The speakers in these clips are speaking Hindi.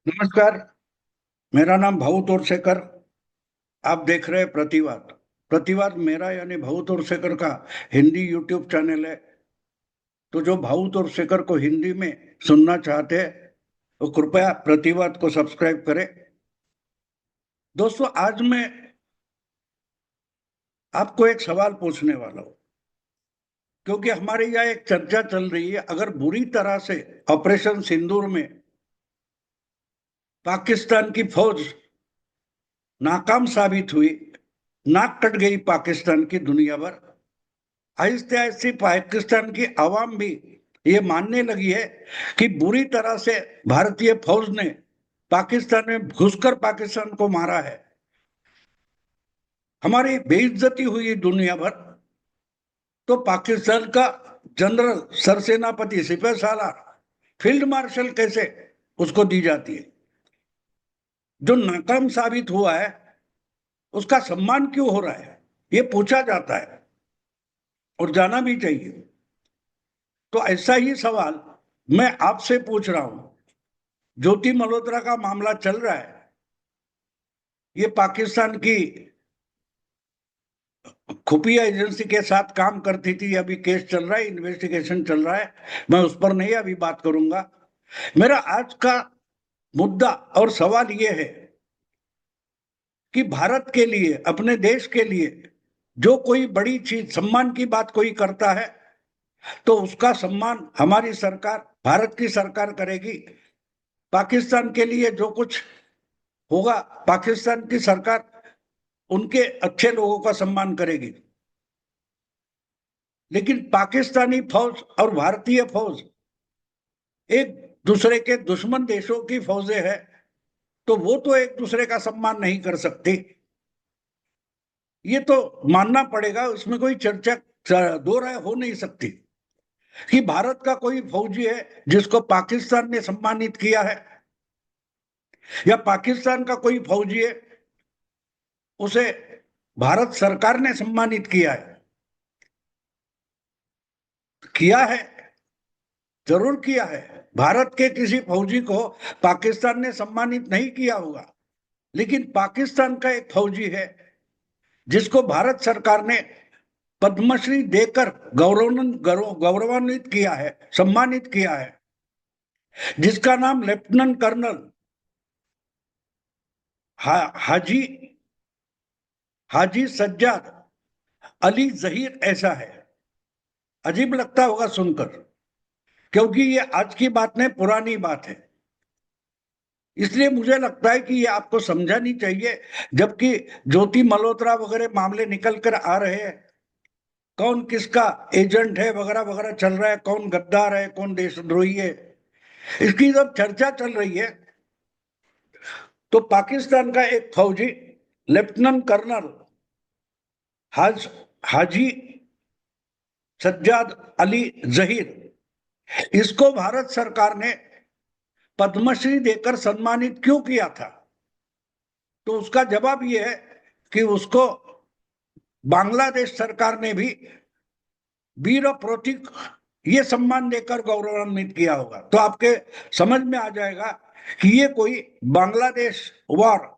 नमस्कार। मेरा नाम भाऊ तोरसेकर। आप देख रहे हैं प्रतिवाद। प्रतिवाद मेरा यानी भाऊ तोरसेकर का हिंदी यूट्यूब चैनल है। तो जो भाऊ तोरसेकर को हिंदी में सुनना चाहते हैं वो कृपया प्रतिवाद को सब्सक्राइब करें। दोस्तों, आज मैं आपको एक सवाल पूछने वाला हूँ, क्योंकि हमारे यहाँ एक चर्चा चल रही है। अगर बुरी तरह से ऑपरेशन सिंदूर में पाकिस्तान की फौज नाकाम साबित हुई, नाक कट गई पाकिस्तान की दुनिया भर, आहिस्ते आहिस्ते पाकिस्तान की आवाम भी ये मानने लगी है कि बुरी तरह से भारतीय फौज ने पाकिस्तान में घुसकर पाकिस्तान को मारा है, हमारी बेइज्जती हुई दुनिया भर। तो पाकिस्तान का जनरल, सरसेनापति, सिपह सालार, फील्ड मार्शल कैसे उसको दी जाती है? जो नाकाम साबित हुआ है उसका सम्मान क्यों हो रहा है, ये पूछा जाता है और जाना भी चाहिए। तो ऐसा ही सवाल मैं आपसे पूछ रहा हूं। ज्योति मल्होत्रा का मामला चल रहा है। ये पाकिस्तान की खुफिया एजेंसी के साथ काम करती थी। अभी केस चल रहा है, इन्वेस्टिगेशन चल रहा है। मैं उस पर नहीं अभी बात करूंगा। मेरा आज का मुद्दा और सवाल ये है कि भारत के लिए, अपने देश के लिए जो कोई बड़ी चीज, सम्मान की बात कोई करता है तो उसका सम्मान हमारी सरकार, भारत की सरकार करेगी। पाकिस्तान के लिए जो कुछ होगा, पाकिस्तान की सरकार उनके अच्छे लोगों का सम्मान करेगी। लेकिन पाकिस्तानी फौज और भारतीय फौज एक दूसरे के दुश्मन देशों की फौजें हैं, तो वो तो एक दूसरे का सम्मान नहीं कर सकती। ये तो मानना पड़ेगा, इसमें कोई चर्चा, दो राय हो नहीं सकती कि भारत का कोई फौजी है जिसको पाकिस्तान ने सम्मानित किया है, या पाकिस्तान का कोई फौजी है उसे भारत सरकार ने सम्मानित किया है। किया है, जरूर किया है। भारत के किसी फौजी को पाकिस्तान ने सम्मानित नहीं किया होगा, लेकिन पाकिस्तान का एक फौजी है जिसको भारत सरकार ने पद्मश्री देकर गौरवान्वित किया है, सम्मानित किया है, जिसका नाम लेफ्टिनेंट कर्नल हाजी हाजी सज्जाद अली जहीर ऐसा है। अजीब लगता होगा सुनकर, क्योंकि ये आज की बात नहीं, पुरानी बात है। इसलिए मुझे लगता है कि ये आपको समझानी चाहिए। जबकि ज्योति मल्होत्रा वगैरह मामले निकल कर आ रहे हैं, कौन किसका एजेंट है वगैरह वगैरह चल रहा है, कौन गद्दार है, कौन देशद्रोही है, इसकी जब चर्चा चल रही है तो पाकिस्तान का एक फौजी लेफ्टिनेंट कर्नल हाजी सज्जाद अली जहीर, इसको भारत सरकार ने पद्मश्री देकर सम्मानित क्यों किया था? तो उसका जवाब यह है कि उसको बांग्लादेश सरकार ने भी वीर प्रतीक ये सम्मान देकर गौरवान्वित किया होगा। तो आपके समझ में आ जाएगा कि ये कोई बांग्लादेश वॉर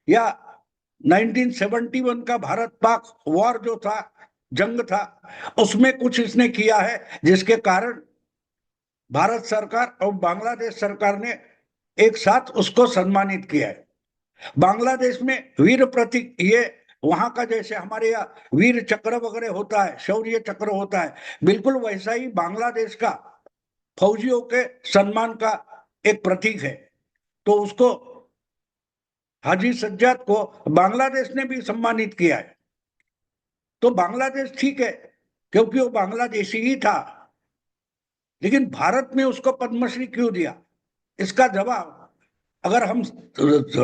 या 1971 का भारत पाक वॉर जो था, जंग था, उसमें कुछ इसने किया है जिसके कारण भारत सरकार और बांग्लादेश सरकार ने एक साथ उसको सम्मानित किया है। बांग्लादेश में वीर प्रतीक, ये वहां का जैसे हमारे यहाँ वीर चक्र वगैरह होता है, शौर्य चक्र होता है, बिल्कुल वैसा ही बांग्लादेश का फौजियों के सम्मान का एक प्रतीक है। तो उसको, हाजी सज्जाद को बांग्लादेश ने भी सम्मानित किया है। तो बांग्लादेश ठीक है, क्योंकि वो बांग्लादेशी ही था। लेकिन भारत ने उसको पद्मश्री क्यों दिया? इसका जवाब अगर हम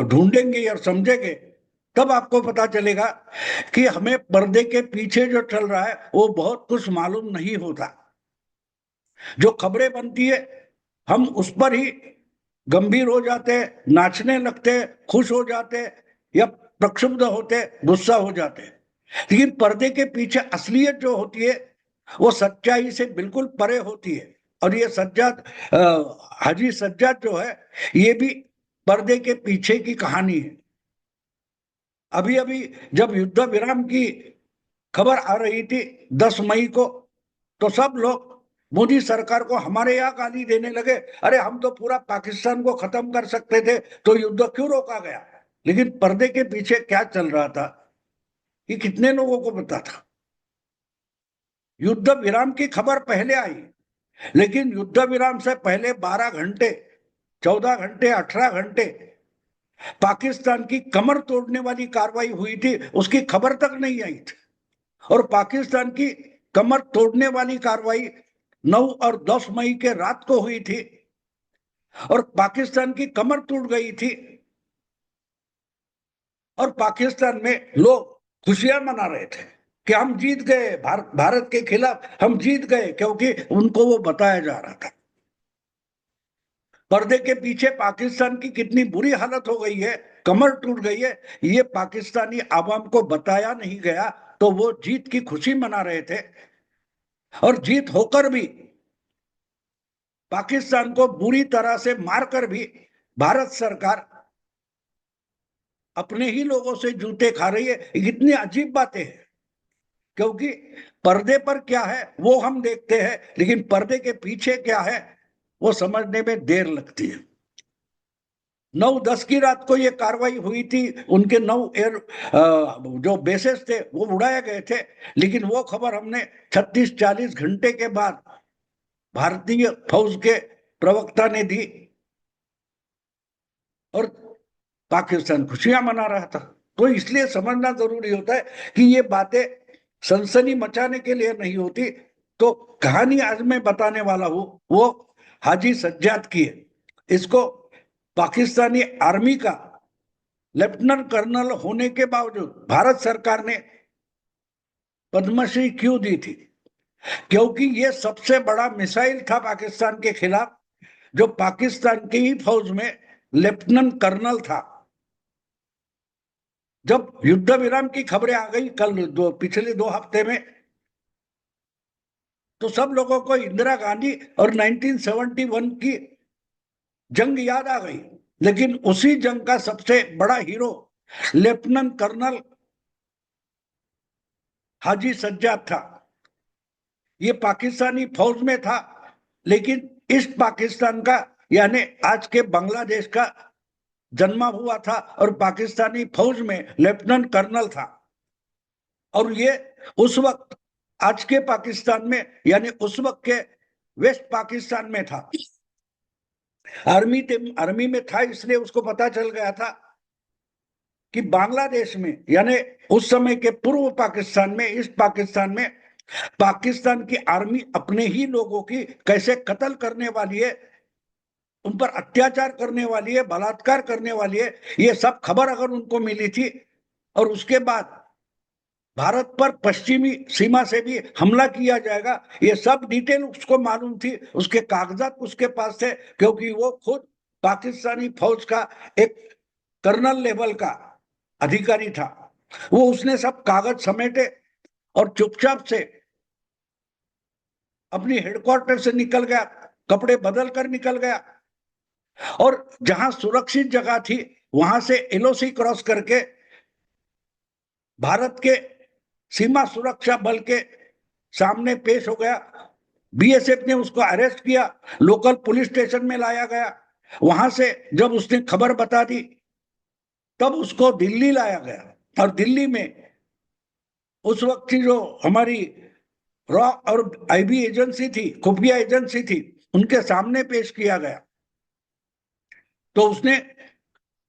ढूंढेंगे और समझेंगे तब आपको पता चलेगा कि हमें पर्दे के पीछे जो चल रहा है वो बहुत कुछ मालूम नहीं होता। जो खबरें बनती है हम उस पर ही गंभीर हो जाते हैं, नाचने लगते हैं, खुश हो जाते हैं, या प्रक्षुब्ध होते, गुस्सा हो जाते हैं। लेकिन पर्दे के पीछे असलियत जो होती है वो सच्चाई से बिल्कुल परे होती है। और ये सज्जाद, हाजी सज्जाद जो है, ये भी पर्दे के पीछे की कहानी है। अभी अभी जब युद्ध विराम की खबर आ रही थी 10 मई को, तो सब लोग मोदी सरकार को हमारे यहाँ गाली देने लगे, अरे हम तो पूरा पाकिस्तान को खत्म कर सकते थे, तो युद्ध क्यों रोका गया। लेकिन पर्दे के पीछे क्या चल रहा था ये कितने लोगों को पता था। युद्ध विराम की खबर पहले आई, लेकिन युद्ध विराम से पहले 12 घंटे, 14 घंटे, 18 घंटे पाकिस्तान की कमर तोड़ने वाली कार्रवाई हुई थी, उसकी खबर तक नहीं आई थी। और पाकिस्तान की कमर तोड़ने वाली कार्रवाई 9 और 10 मई के रात को हुई थी, और पाकिस्तान की कमर टूट गई थी, और पाकिस्तान में लोग खुशियां मना रहे थे कि हम जीत गए, भारत के खिलाफ हम जीत गए, क्योंकि उनको वो बताया जा रहा था। पर्दे के पीछे पाकिस्तान की कितनी बुरी हालत हो गई है, कमर टूट गई है, ये पाकिस्तानी आवाम को बताया नहीं गया, तो वो जीत की खुशी मना रहे थे। और जीत होकर भी पाकिस्तान को बुरी तरह से मारकर भी भारत सरकार अपने ही लोगों से जूते खा रही है। कितनी अजीब बातें हैं, क्योंकि पर्दे पर क्या है वो हम देखते हैं, लेकिन पर्दे के पीछे क्या है वो समझने में देर लगती है। 9-10 की रात को ये कार्रवाई हुई थी, उनके 9 एयर जो बेसेस थे वो उड़ाए गए थे, लेकिन वो खबर हमने 36-40 घंटे के बाद भारतीय फौज के प्रवक्ता ने दी, और पाकिस्तान खुशियां मना रहा था। तो इसलिए समझना जरूरी होता है कि ये बातें सनसनी मचाने के लिए नहीं होती। तो कहानी आज मैं बताने वाला हूं वो हाजी सज्जाद की है। इसको पाकिस्तानी आर्मी का लेफ्टिनेंट कर्नल होने के बावजूद भारत सरकार ने पद्मश्री क्यों दी थी, क्योंकि ये सबसे बड़ा मिसाइल था पाकिस्तान के खिलाफ, जो पाकिस्तान की ही फौज में लेफ्टिनेंट कर्नल था। जब युद्ध विराम की खबरें आ गई कल पिछले 2 हफ्ते में, तो सब लोगों को इंदिरा गांधी और 1971 की जंग याद आ गई, लेकिन उसी जंग का सबसे बड़ा हीरो लेफ्टिनेंट कर्नल हाजी सज्जाद था। ये पाकिस्तानी फौज में था, लेकिन ईस्ट पाकिस्तान का यानी आज के बांग्लादेश का जन्मा हुआ था, और पाकिस्तानी फौज में लेफ्टिनेंट कर्नल था। और ये उस वक्त आज के पाकिस्तान में यानी उस वक्त के वेस्ट पाकिस्तान में था। आर्मी में था, इसलिए उसको पता चल गया था कि बांग्लादेश में यानी उस समय के पूर्व पाकिस्तान में, ईस्ट पाकिस्तान में पाकिस्तान की आर्मी अपने ही लोगों की कैसे कत्ल करने वाली है, उन पर अत्याचार करने वाली है, बलात्कार करने वाली है, ये सब खबर अगर उनको मिली थी, और उसके बाद भारत पर पश्चिमी सीमा से भी हमला किया जाएगा, ये सब डिटेल उसको मालूम थी, उसके कागजात उसके पास थे, क्योंकि वो खुद पाकिस्तानी फौज का एक कर्नल लेवल का अधिकारी था। वो उसने सब कागज समेटे और चुपचाप से अपनी हेडक्वार्टर से निकल गया, कपड़े बदल कर निकल गया, और जहां सुरक्षित जगह थी वहां से एलओसी क्रॉस करके भारत के सीमा सुरक्षा बल के सामने पेश हो गया। बीएसएफ ने उसको अरेस्ट किया, लोकल पुलिस स्टेशन में लाया गया। वहां से जब उसने खबर बता दी, तब उसको दिल्ली लाया गया, और दिल्ली में उस वक्त की जो हमारी रॉ और आईबी एजेंसी थी, खुफिया एजेंसी थी, उनके सामने पेश किया गया। तो उसने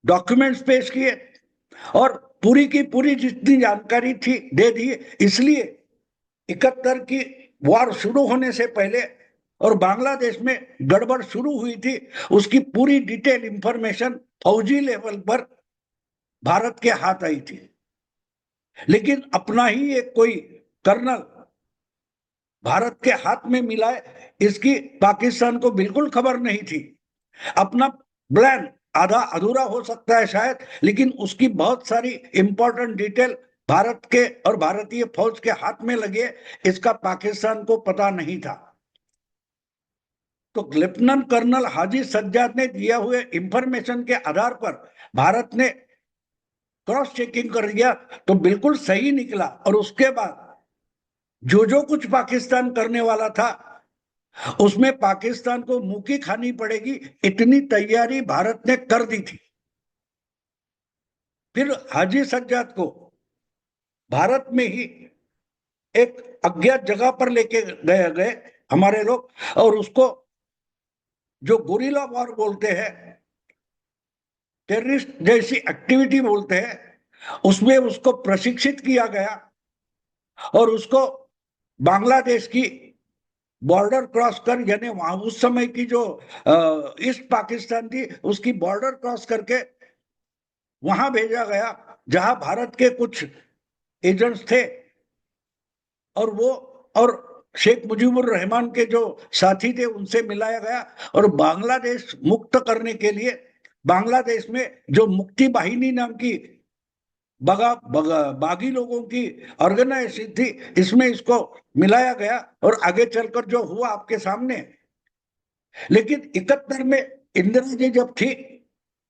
डॉक्यूमेंट्स पेश किए और पूरी की पूरी जितनी जानकारी थी दे दी। इसलिए 71 की वॉर शुरू होने से पहले और बांग्लादेश में गड़बड़ शुरू हुई थी, उसकी पूरी डिटेल इंफॉर्मेशन फौजी लेवल पर भारत के हाथ आई थी। लेकिन अपना ही एक कोई कर्नल भारत के हाथ में मिला है, इसकी पाकिस्तान को बिल्कुल खबर नहीं थी। अपना प्लान आधा अधूरा हो सकता है शायद, लेकिन उसकी बहुत सारी इंपॉर्टेंट डिटेल भारत के और भारतीय फौज के हाथ में लगे, इसका पाकिस्तान को पता नहीं था। तो लेफ्टिनेंट कर्नल हाजी सज्जाद ने दिया हुए इंफॉर्मेशन के आधार पर भारत ने क्रॉस चेकिंग कर दिया तो बिल्कुल सही निकला। और उसके बाद जो जो कुछ पाकिस्तान करने वाला था उसमें पाकिस्तान को मुंह की खानी पड़ेगी, इतनी तैयारी भारत ने कर दी थी। फिर हाजी सज्जाद को भारत में ही एक अज्ञात जगह पर लेके गए हमारे लोग, और उसको जो गुरिल्ला वॉर बोलते हैं, टेररिस्ट जैसी एक्टिविटी बोलते हैं, उसमें उसको प्रशिक्षित किया गया और उसको बांग्लादेश की बॉर्डर क्रॉस कर, यानी वहां उस समय की जो ईस्ट पाकिस्तान थी उसकी बॉर्डर क्रॉस करके वहां भेजा गया जहां भारत के कुछ एजेंट्स थे, और वो और शेख मुजीबुर रहमान के जो साथी थे उनसे मिलाया गया और बांग्लादेश मुक्त करने के लिए बांग्लादेश में जो मुक्ति वाहिनी नाम की बागी लोगों की ऑर्गेनाइजेशन थी, इसमें इसको मिलाया गया और आगे चलकर जो हुआ आपके सामने। लेकिन 71 में इंदिरा जी जब थी,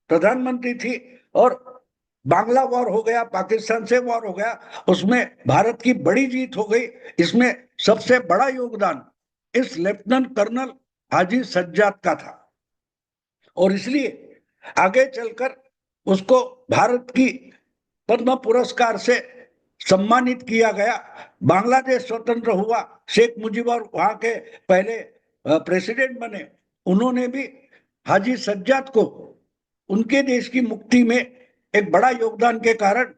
प्रधानमंत्री थी, और बांग्ला वॉर हो गया, पाकिस्तान से वॉर हो गया, उसमें भारत की बड़ी जीत हो गई। इसमें सबसे बड़ा योगदान इस लेफ्टिनेंट कर्नल हाजी सज्जाद का था और इसलिए आगे चलकर उसको भारत की पद्म पुरस्कार से सम्मानित किया गया। बांग्लादेश स्वतंत्र हुआ, शेख मुजीबुर वहां के पहले प्रेसिडेंट बने, उन्होंने भी हाजी सज्जाद को उनके देश की मुक्ति में एक बड़ा योगदान के कारण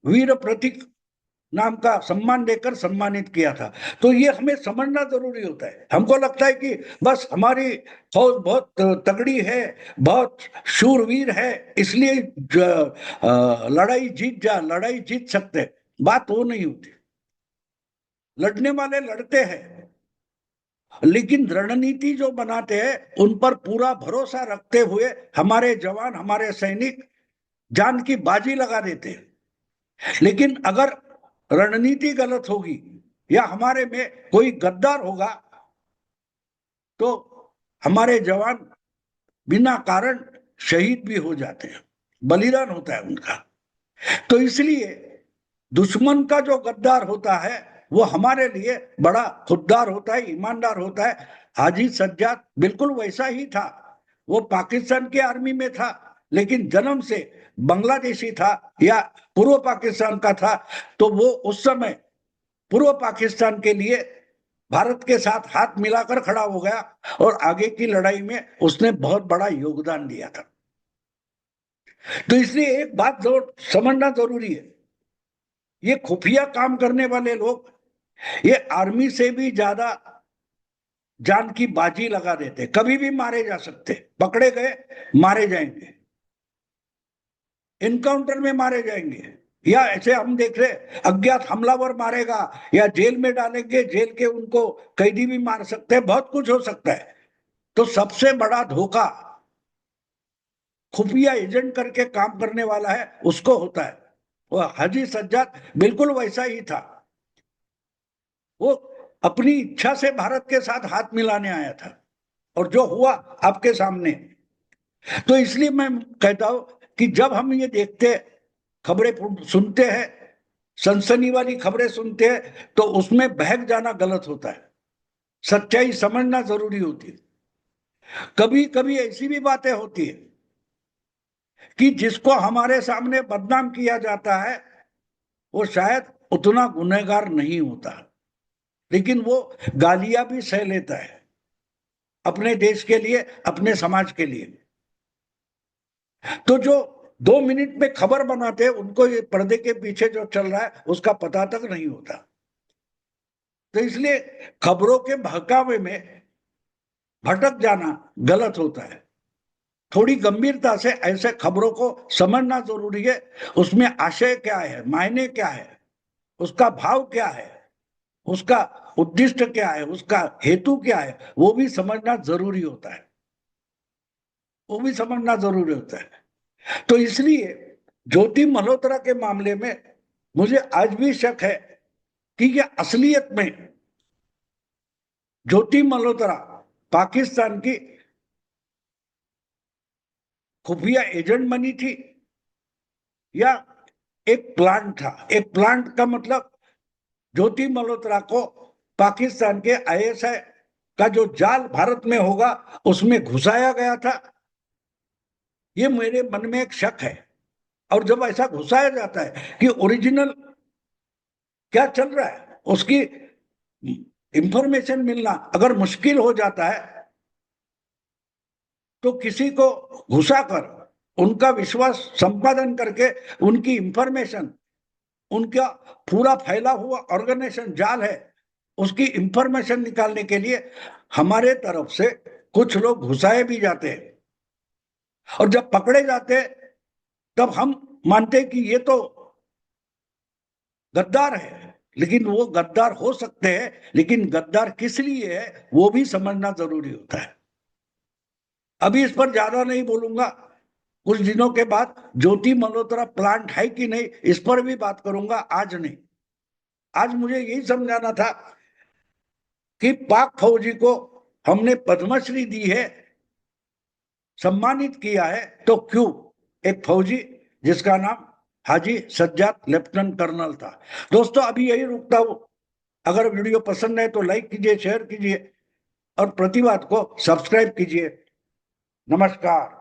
वीर प्रतीक नाम का सम्मान देकर सम्मानित किया था। तो ये हमें समझना जरूरी होता है। हमको लगता है कि बस हमारी फौज बहुत तगड़ी है, बहुत शूरवीर है, इसलिए लड़ाई जीत सकते, बात वो नहीं होती। लड़ने वाले लड़ते हैं, लेकिन रणनीति जो बनाते हैं उन पर पूरा भरोसा रखते हुए हमारे जवान, हमारे सैनिक जान की बाजी लगा देते हैं। लेकिन अगर रणनीति गलत होगी या हमारे में कोई गद्दार होगा तो हमारे जवान बिना कारण शहीद भी हो जाते हैं, बलिदान होता है उनका। तो इसलिए दुश्मन का जो गद्दार होता है वो हमारे लिए बड़ा खुददार होता है, ईमानदार होता है। हाजी सज्जाद बिल्कुल वैसा ही था। वो पाकिस्तान के आर्मी में था लेकिन जन्म से बांग्लादेशी था या पूर्व पाकिस्तान का था, तो वो उस समय पूर्व पाकिस्तान के लिए भारत के साथ हाथ मिलाकर खड़ा हो गया और आगे की लड़ाई में उसने बहुत बड़ा योगदान दिया था। तो इसलिए एक बात समझना जरूरी है, ये खुफिया काम करने वाले लोग ये आर्मी से भी ज्यादा जान की बाजी लगा देते, कभी भी मारे जा सकते, पकड़े गए मारे जाएंगे, इनकाउंटर में मारे जाएंगे, या ऐसे हम देख रहे अज्ञात हमलावर मारेगा या जेल में डालेंगे, जेल के उनको कैदी भी मार सकते हैं, बहुत कुछ हो सकता है। तो सबसे बड़ा धोखा खुफिया एजेंट करके काम करने वाला है उसको होता है। वो हाजी सज्जाद बिल्कुल वैसा ही था। वो अपनी इच्छा से भारत के साथ हाथ मिलाने आया था और जो हुआ आपके सामने। तो इसलिए मैं कहता हूं कि जब हम ये देखते खबरें सुनते हैं, सनसनी वाली खबरें सुनते हैं, तो उसमें बहक जाना गलत होता है, सच्चाई समझना जरूरी होती है। कभी कभी ऐसी भी बातें होती है कि जिसको हमारे सामने बदनाम किया जाता है वो शायद उतना गुनहगार नहीं होता, लेकिन वो गालियां भी सह लेता है अपने देश के लिए, अपने समाज के लिए। तो जो 2 मिनट में खबर बनाते हैं उनको ये पर्दे के पीछे जो चल रहा है उसका पता तक नहीं होता। तो इसलिए खबरों के बहकावे में भटक जाना गलत होता है। थोड़ी गंभीरता से ऐसे खबरों को समझना जरूरी है, उसमें आशय क्या है, मायने क्या है, उसका भाव क्या है, उसका उद्दिष्ट क्या है, उसका हेतु क्या है, वो भी समझना जरूरी होता है, वो भी समझना जरूरी होता है। तो इसलिए ज्योति मल्होत्रा के मामले में मुझे आज भी शक है कि ये असलियत में ज्योति मल्होत्रा पाकिस्तान की खुफिया एजेंट बनी थी या एक प्लांट था? एक प्लांट का मतलब ज्योति मल्होत्रा को पाकिस्तान के आईएसआई का जो जाल भारत में होगा उसमें घुसाया गया था। ये मेरे मन में एक शक है। और जब ऐसा घुसाया जाता है कि ओरिजिनल क्या चल रहा है उसकी इंफॉर्मेशन मिलना अगर मुश्किल हो जाता है, तो किसी को घुसाकर उनका विश्वास संपादन करके उनकी इंफॉर्मेशन, उनका पूरा फैला हुआ ऑर्गेनाइजेशन जाल है, उसकी इंफॉर्मेशन निकालने के लिए हमारे तरफ से कुछ लोग घुसाए भी जाते हैं। और जब पकड़े जाते तब हम मानते कि ये तो गद्दार है, लेकिन वो गद्दार हो सकते हैं, लेकिन गद्दार किस लिए है वो भी समझना जरूरी होता है। अभी इस पर ज्यादा नहीं बोलूंगा। कुछ दिनों के बाद ज्योति मल्होत्रा प्लांट है कि नहीं इस पर भी बात करूंगा, आज नहीं। आज मुझे यही समझाना था कि पाक फौजी को हमने पद्मश्री दी है, सम्मानित किया है, तो क्यों एक फौजी जिसका नाम हाजी सज्जाद लेफ्टिनेंट कर्नल था। दोस्तों अभी यही रुकता हूं। अगर वीडियो पसंद है तो लाइक कीजिए, शेयर कीजिए और प्रतिवाद को सब्सक्राइब कीजिए। नमस्कार।